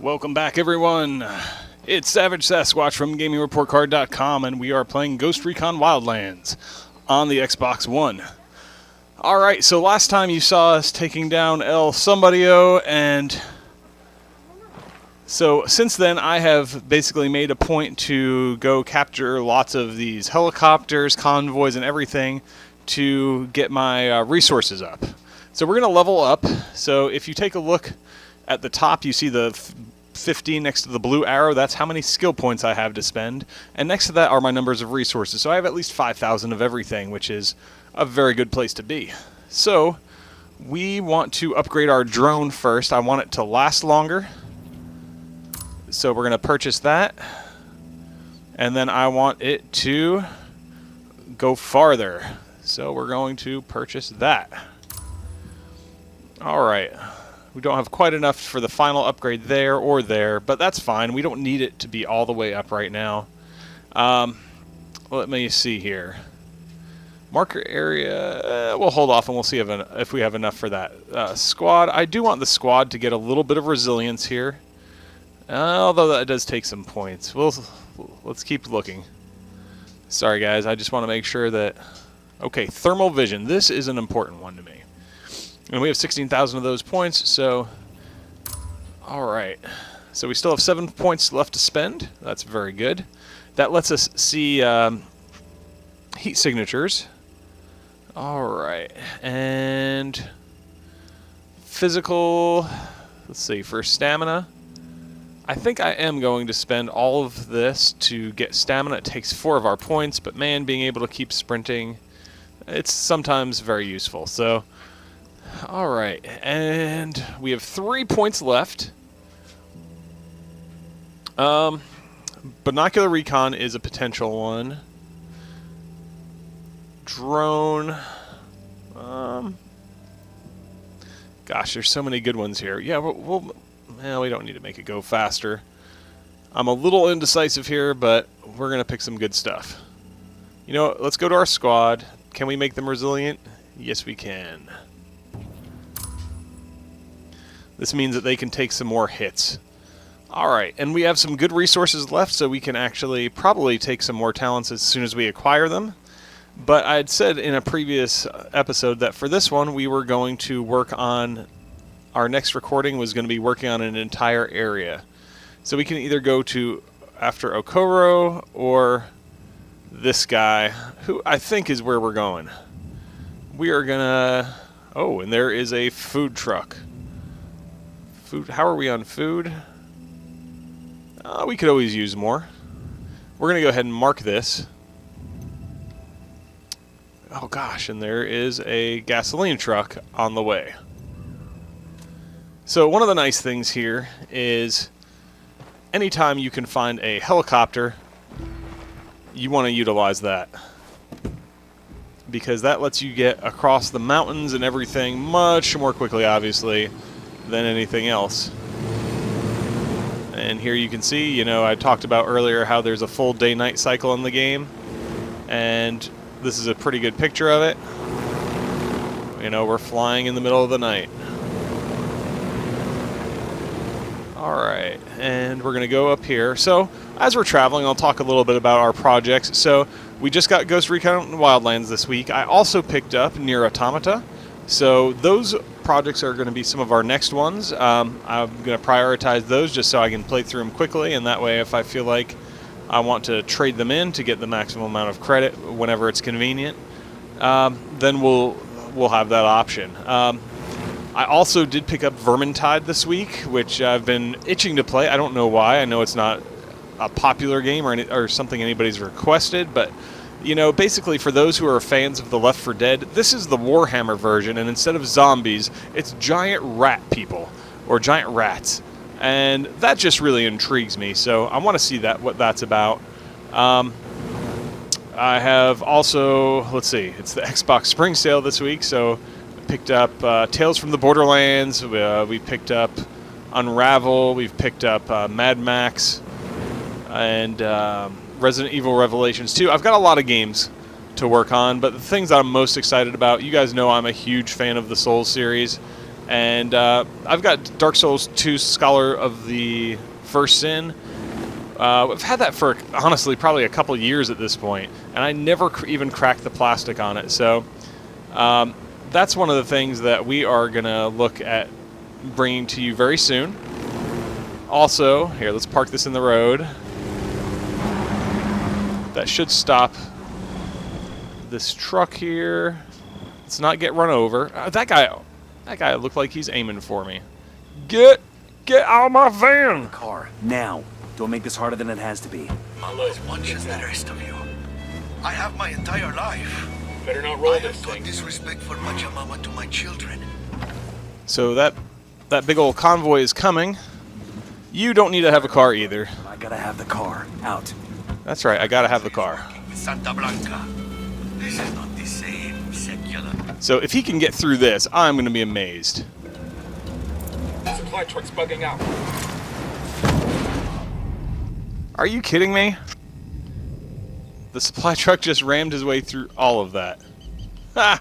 Welcome back, everyone. It's Savage Sasquatch from GamingReportCard.com, and we are playing Ghost Recon Wildlands on the Xbox One. Alright, so last time you saw us taking down El Somebody-O, and so since then I have basically made a point to go capture lots of these helicopters, convoys, and everything to get my resources up. So we're going to level up. So if you take a look at the top, you see the 15 next to the blue arrow. That's how many skill points I have to spend. And next to that are my numbers of resources. So I have at least 5,000 of everything, which is a very good place to be. So we want to upgrade our drone first. I want it to last longer. So we're going to purchase that. And then I want it to go farther. So we're going to purchase that. Alright. We don't have quite enough for the final upgrade there or there, but that's fine. We don't need it to be all the way up right now. Let me see here. Marker area, we'll hold off and we'll see if we have enough for that. Squad, I do want the squad to get a little bit of resilience here. Although that does take some points. Let's keep looking. Sorry guys, I just want to make sure that... Okay, thermal vision. This is an important one to me. And we have 16,000 of those points, so... Alright. So we still have 7 points left to spend. That's very good. That lets us see heat signatures. Alright. And... physical... Let's see, for stamina. I think I am going to spend all of this to get stamina. It takes 4 of our points, but man, being able to keep sprinting, it's sometimes very useful. So... Alright, and we have 3 points left. Binocular recon is a potential one. Drone. Gosh, there's so many good ones here. Yeah, we don't need to make it go faster. I'm a little indecisive here, but we're going to pick some good stuff. You know, let's go to our squad. Can we make them resilient? Yes, we can. This means that they can take some more hits. Alright, and we have some good resources left, so we can actually probably take some more talents as soon as we acquire them. But I'd said in a previous episode that for this one, we were going to work on... Our next recording was going to be working on an entire area. So we can either go to after Okoro or this guy, who I think is where we're going. We are gonna... Oh, and there is a food truck. Food. How are we on food? We could always use more. We're going to go ahead and mark this. Oh gosh, and there is a gasoline truck on the way. So one of the nice things here is anytime you can find a helicopter, you want to utilize that. Because that lets you get across the mountains and everything much more quickly, obviously, than anything else. And here you can see, you know, I talked about earlier how there's a full day-night cycle in the game, and this is a pretty good picture of it. You know, we're flying in the middle of the night. Alright, and we're going to go up here. So, as we're traveling, I'll talk a little bit about our projects. So, we just got Ghost Recon Wildlands this week. I also picked up Nier Automata. So, those projects are going to be some of our next ones. I'm going to prioritize those just so I can play through them quickly, and that way if I feel like I want to trade them in to get the maximum amount of credit whenever it's convenient, then we'll have that option. I also did pick up Vermintide this week, which I've been itching to play. I don't know why. I know it's not a popular game or something anybody's requested, but you know, basically for those who are fans of the Left 4 Dead, this is the Warhammer version, and instead of zombies, it's giant rat people, or giant rats. And that just really intrigues me, so I want to see what that's about. I have also, let's see, it's the Xbox Spring Sale this week, so I picked up Tales from the Borderlands, we picked up Unravel, we've picked up Mad Max, and Resident Evil Revelations 2. I've got a lot of games to work on, but the things that I'm most excited about, you guys know I'm a huge fan of the Souls series, And I've got Dark Souls 2 Scholar of the First Sin. I've had that for, honestly, probably a couple years at this point, and I never even cracked the plastic on it. So that's one of the things that we are going to look at bringing to you very soon. Also, here, let's park this in the road. That should stop this truck here. Let's not get run over. That guy looked like he's aiming for me. Get out of my van! Car, now. Don't make this harder than it has to be. Mama is much as the rest of you. I have my entire life. Better not roll I this have taught thing. disrespect for Pachamama to my children. So that big old convoy is coming. You don't need to have a car either. I gotta have the car. Out. That's right, I gotta have the car. With Santa Blanca. This is not the same, secular. So if he can get through this, I'm gonna be amazed. Supply truck's bugging out. Are you kidding me? The supply truck just rammed his way through all of that. Ha!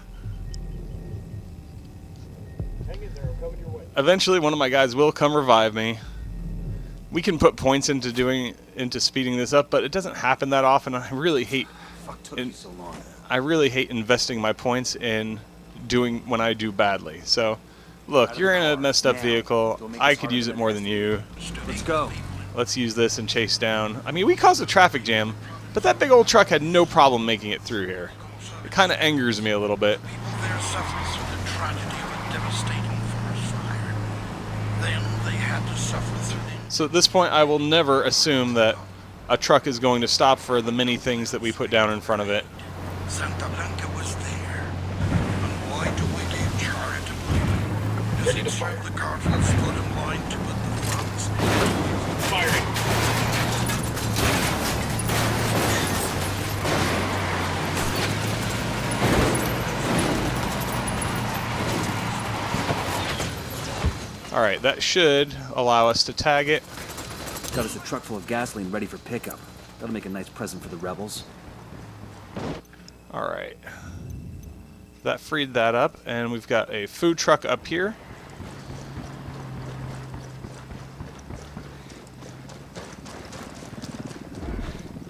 Hang in there, I'm coming your way. Eventually, one of my guys will come revive me. We can put points into speeding this up, but it doesn't happen that often. I really hate. Fuck took you so long. I really hate investing my points in doing when I do badly. So, look, you're in a messed up vehicle. I could use it more than you. Let's go. Let's use this and chase down. I mean, we caused a traffic jam, but that big old truck had no problem making it through here. It kind of angers me a little bit. People there suffered through the tragedy of a devastating forest fire. Then they had to suffer through the... So at this point, I will never assume that a truck is going to stop for the many things that we put down in front of it. Santa Blanca was there. And why do we give charitably? Because Ready to it fire. showed the Cardinals stood in line to put the funds. Firing. Alright, that should allow us to tag it. Got us a truck full of gasoline ready for pickup. That'll make a nice present for the rebels. Alright. That freed that up, and we've got a food truck up here.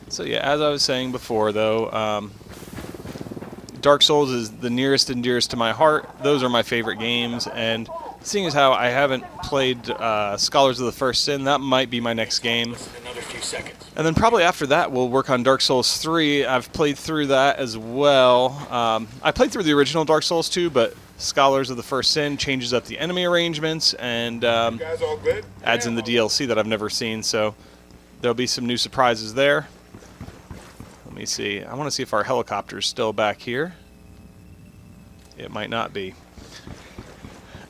So yeah, as I was saying before, though, Dark Souls is the nearest and dearest to my heart. Those are my favorite games, and seeing as how I haven't played Scholars of the First Sin, that might be my next game. Another few seconds. And then probably after that, we'll work on Dark Souls 3. I've played through that as well. I played through the original Dark Souls 2, but Scholars of the First Sin changes up the enemy arrangements and You guys all good? adds in the DLC that I've never seen, so there'll be some new surprises there. Let me see. I want to see if our helicopter's still back here. It might not be.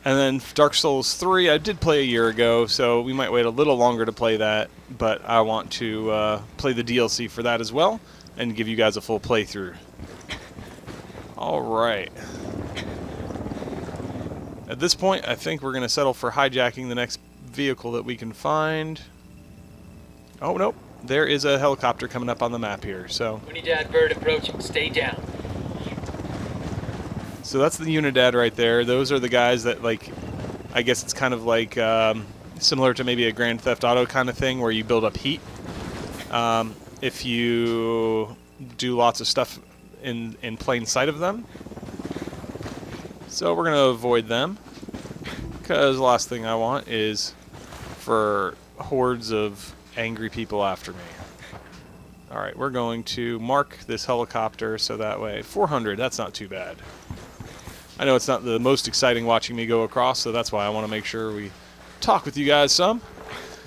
And then Dark Souls 3, I did play a year ago, so we might wait a little longer to play that, but I want to play the DLC for that as well, and give you guys a full playthrough. Alright. At this point, I think we're going to settle for hijacking the next vehicle that we can find. Oh, nope. There is a helicopter coming up on the map here, so... Unidad Bird approaching. Stay down. So that's the Unidad right there. Those are the guys that, like, I guess it's kind of like similar to maybe a Grand Theft Auto kind of thing where you build up heat. If you do lots of stuff in plain sight of them. So we're going to avoid them, because the last thing I want is for hordes of angry people after me. Alright, we're going to mark this helicopter so that way... 400, that's not too bad. I know it's not the most exciting watching me go across, so that's why I want to make sure we talk with you guys some.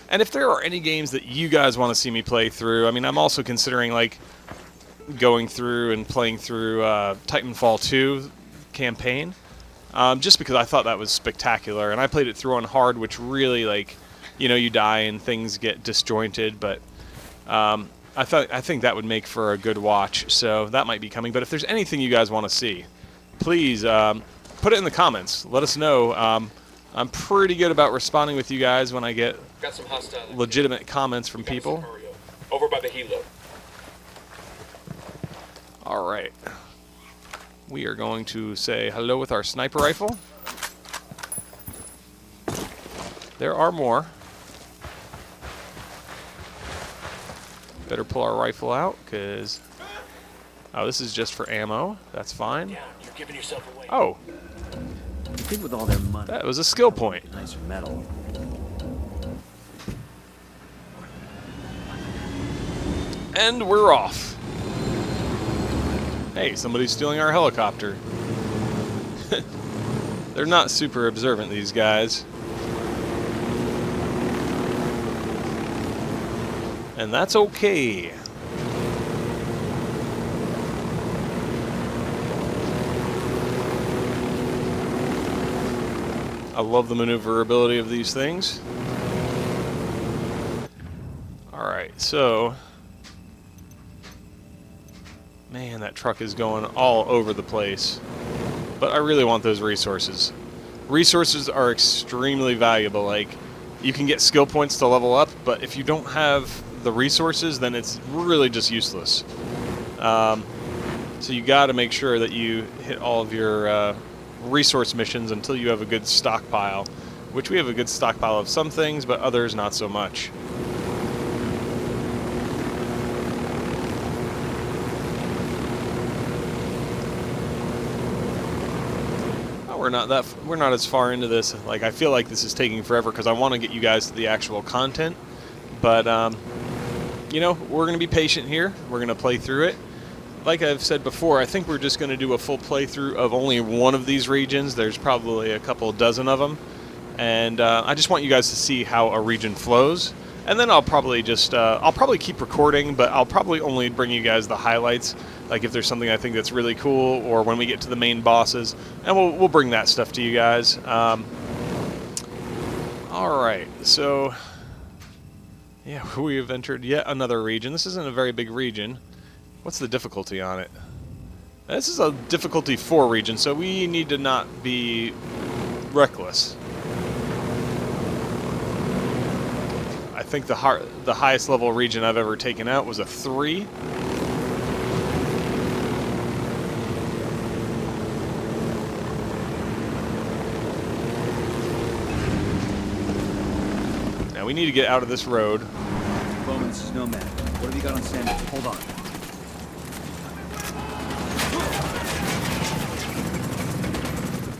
And if there are any games that you guys want to see me play through, I mean, I'm also considering, like, going through and playing through Titanfall 2 campaign, just because I thought that was spectacular. And I played it through on hard, which really, like, you know, you die and things get disjointed, but I think that would make for a good watch, so that might be coming. But if there's anything you guys want to see, please put it in the comments. Let us know. I'm pretty good about responding with you guys when I get Got some hostile. legitimate comments from people. Over by the helo. All right. We are going to say hello with our sniper rifle. There are more. Better pull our rifle out, because... Oh, this is just for ammo. That's fine. Down. You're giving yourself away. Oh, You think with all their money, that was a skill point. nice metal. And we're off. Hey, somebody's stealing our helicopter. They're not super observant, these guys. And that's okay. I love the maneuverability of these things. Alright, so... Man, that truck is going all over the place. But I really want those resources. Resources are extremely valuable. Like, you can get skill points to level up, but if you don't have the resources, then it's really just useless. So you got to make sure that you hit all of your resource missions until you have a good stockpile, which we have a good stockpile of some things, but others not so much. We're not as far into this. Like, I feel like this is taking forever because I want to get you guys to the actual content. But you know, we're going to be patient here. We're going to play through it. Like I've said before, I think we're just going to do a full playthrough of only one of these regions. There's probably a couple dozen of them, and I just want you guys to see how a region flows. And then I'll probably just I'll probably keep recording, but I'll probably only bring you guys the highlights. Like if there's something I think that's really cool, or when we get to the main bosses, and we'll bring that stuff to you guys. All right, so yeah, we have entered yet another region. This isn't a very big region. What's the difficulty on it? This is a difficulty 4 region, so we need to not be reckless. I think the highest level region I've ever taken out was a 3. Now we need to get out of this road. Bowman, this is Nomad. What have you got on Sandwich? Hold on.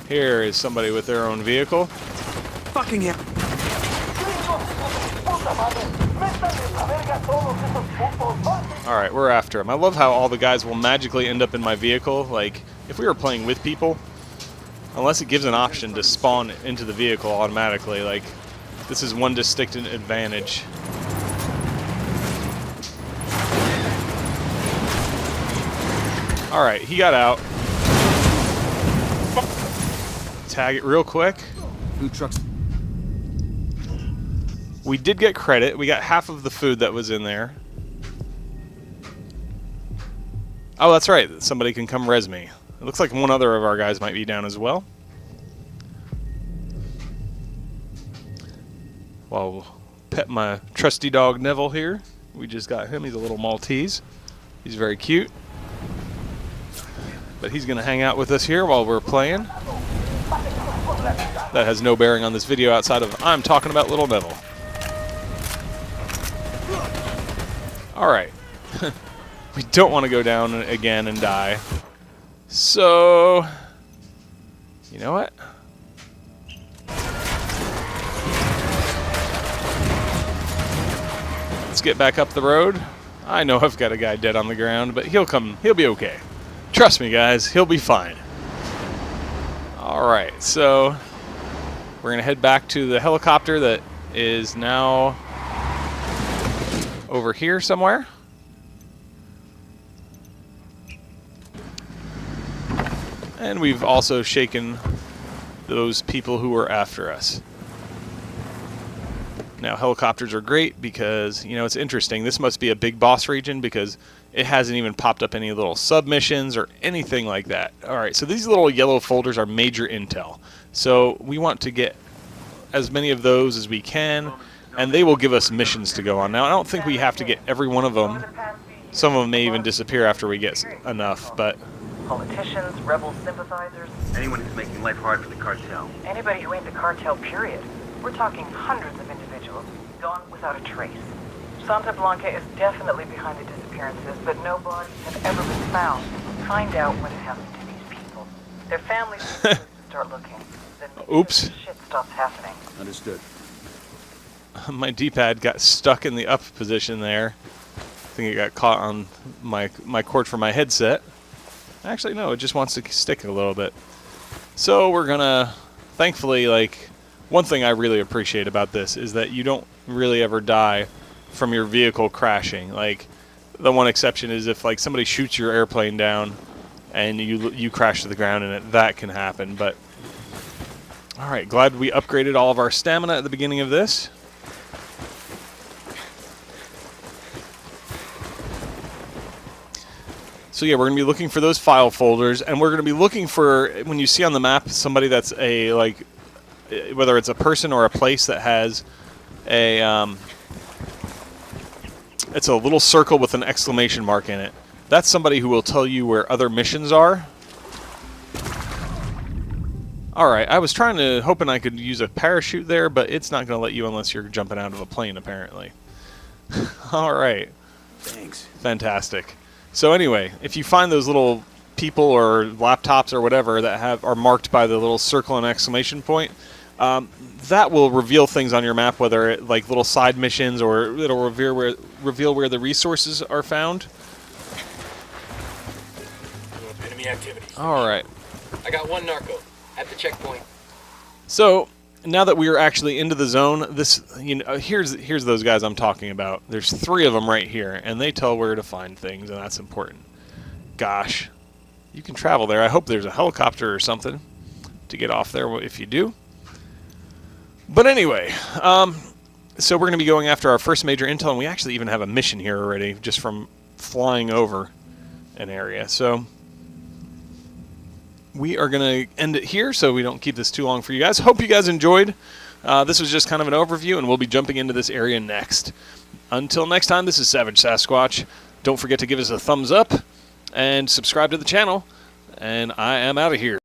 Here is somebody with their own vehicle. Fucking hell. Alright, we're after him. I love how all the guys will magically end up in my vehicle. Like, if we were playing with people, unless it gives an option to spawn into the vehicle automatically, like, this is one distinct advantage. Alright, he got out. Tag it real quick. Food trucks. We did get credit. We got half of the food that was in there. Oh, that's right. Somebody can come res me. It looks like one other of our guys might be down as well. Well, we'll pet my trusty dog Neville here. We just got him. He's a little Maltese. He's very cute. But he's going to hang out with us here while we're playing. That has no bearing on this video outside of I'm talking about little Neville. Alright. We don't want to go down again and die. So, you know what? Let's get back up the road. I know I've got a guy dead on the ground, but he'll be okay. Trust me, guys, he'll be fine. Alright, so we're going to head back to the helicopter that is now over here somewhere. And we've also shaken those people who were after us. Now, helicopters are great because, you know, it's interesting. This must be a big boss region because it hasn't even popped up any little submissions or anything like that. Alright, so these little yellow folders are major intel. So we want to get as many of those as we can, and they will give us missions to go on. Now, I don't think we have to get every one of them. Some of them may even disappear after we get enough, but... Politicians, rebel sympathizers, Anyone who's making life hard for the cartel. anybody who ain't the cartel, period. We're talking hundreds of individuals, gone without a trace. Santa Blanca is definitely behind the disappearances, but no bodies have ever been found. Find out what happened to these people. Their families need to start looking. Then maybe Oops. shit stops happening. Understood. My D-pad got stuck in the up position there. I think it got caught on my cord for my headset. Actually, no, it just wants to stick a little bit. So we're gonna, thankfully, like, one thing I really appreciate about this is that you don't really ever die from your vehicle crashing. Like, the one exception is if, like, somebody shoots your airplane down and you crash to the ground, and that can happen. But all right, glad we upgraded all of our stamina at the beginning of this. So yeah, we're going to be looking for those file folders, and we're going to be looking for, when you see on the map somebody that's a, like, whether it's a person or a place that has a, it's a little circle with an exclamation mark in it. That's somebody who will tell you where other missions are. Alright, I was hoping I could use a parachute there, but it's not going to let you unless you're jumping out of a plane, apparently. Alright. Thanks. Fantastic. So anyway, if you find those little people or laptops or whatever that are marked by the little circle and exclamation point, that will reveal things on your map, whether it, like little side missions, or it'll reveal where the resources are found. Enemy activity. All right. I got one narco at the checkpoint. So now that we are actually into the zone, this, you know, here's those guys I'm talking about. There's 3 of them right here, and they tell where to find things, and that's important. Gosh, you can travel there. I hope there's a helicopter or something to get off there if you do. But anyway, so we're going to be going after our first major intel, and we actually even have a mission here already just from flying over an area. So we are going to end it here so we don't keep this too long for you guys. Hope you guys enjoyed. This was just kind of an overview, and we'll be jumping into this area next. Until next time, this is Savage Sasquatch. Don't forget to give us a thumbs up and subscribe to the channel, and I am out of here.